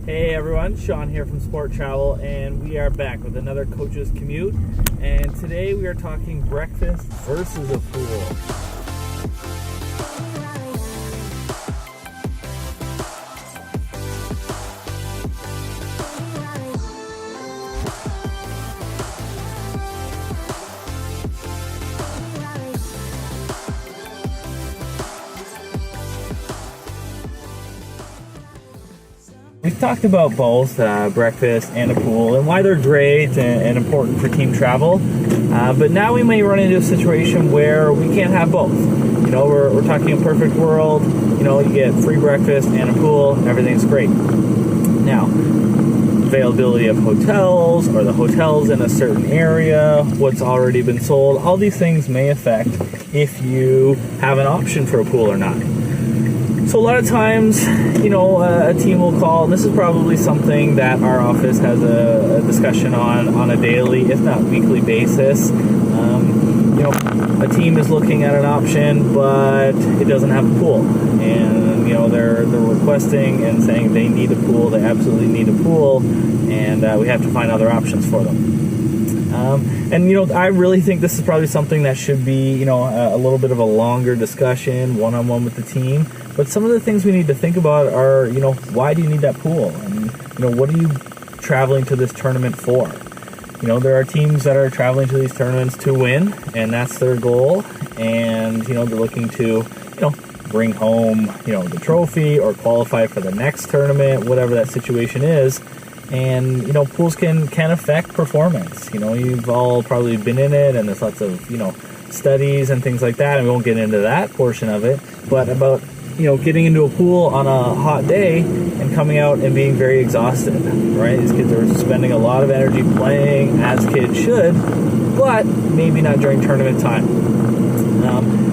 Hey everyone, Sean here from Sport Travel, and we are back with another Coach's Commute. And today we are talking breakfast versus a pool. We've talked about both breakfast and a pool and why they're great and important for team travel. But now we may run into a situation where we can't have both. You know, we're talking a perfect world. You know, you get free breakfast and a pool. Everything's great. Now, availability of hotels, or the hotels in a certain area, what's already been sold. All these things may affect if you have an option for a pool or not. So a lot of times, you know, a team will call, and this is probably something that our office has a discussion on a daily, if not weekly basis. You know, a team is looking at an option, but it doesn't have a pool. And, you know, they're requesting and saying they need a pool, they absolutely need a pool, and we have to find other options for them. And, you know, I really think this is probably something that should be, you know, a little bit of a longer discussion, one-on-one with the team. But some of the things we need to think about are, you know, why do you need that pool? And, you know, what are you traveling to this tournament for? You know, there are teams that are traveling to these tournaments to win, and that's their goal. And, you know, they're looking to, you know, bring home, you know, the trophy or qualify for the next tournament, whatever that situation is. And, you know, pools can affect performance. You know, you've all probably been in it, and there's lots of, you know, studies and things like that, and we won't get into that portion of it, but about, you know, getting into a pool on a hot day and coming out and being very exhausted, right? These kids are spending a lot of energy playing, as kids should, but maybe not during tournament time.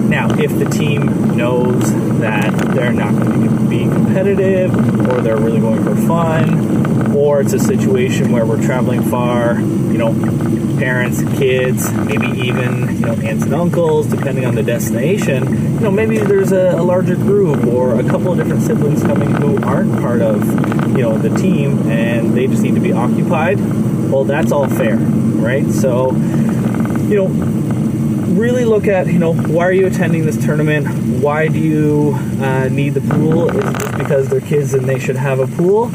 Now, if the team knows that they're not going to be competitive, or they're really going for fun, or it's a situation where we're traveling far, you know, parents, kids, maybe even, you know, aunts and uncles, depending on the destination, you know, maybe there's a larger group or a couple of different siblings coming who aren't part of, you know, the team, and they just need to be occupied. Well, that's all fair, right? So, you know, really look at, you know, why are you attending this tournament? Why do you need the pool? Is it just because they're kids and they should have a pool?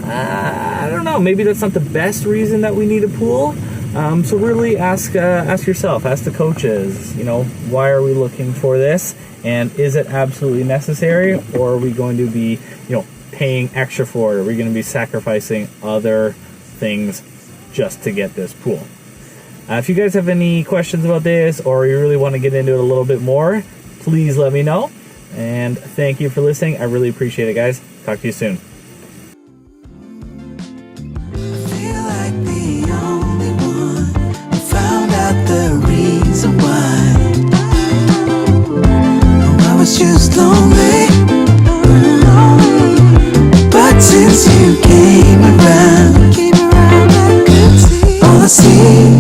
I don't know. Maybe that's not the best reason that we need a pool. So really ask yourself, ask the coaches, you know, why are we looking for this? And is it absolutely necessary? Or are we going to be, you know, paying extra for it? Are we going to be sacrificing other things just to get this pool? If you guys have any questions about this, or you really want to get into it a little bit more, please let me know. And thank you for listening. I really appreciate it, guys. Talk to you soon. Just lonely, but since you came around, all I see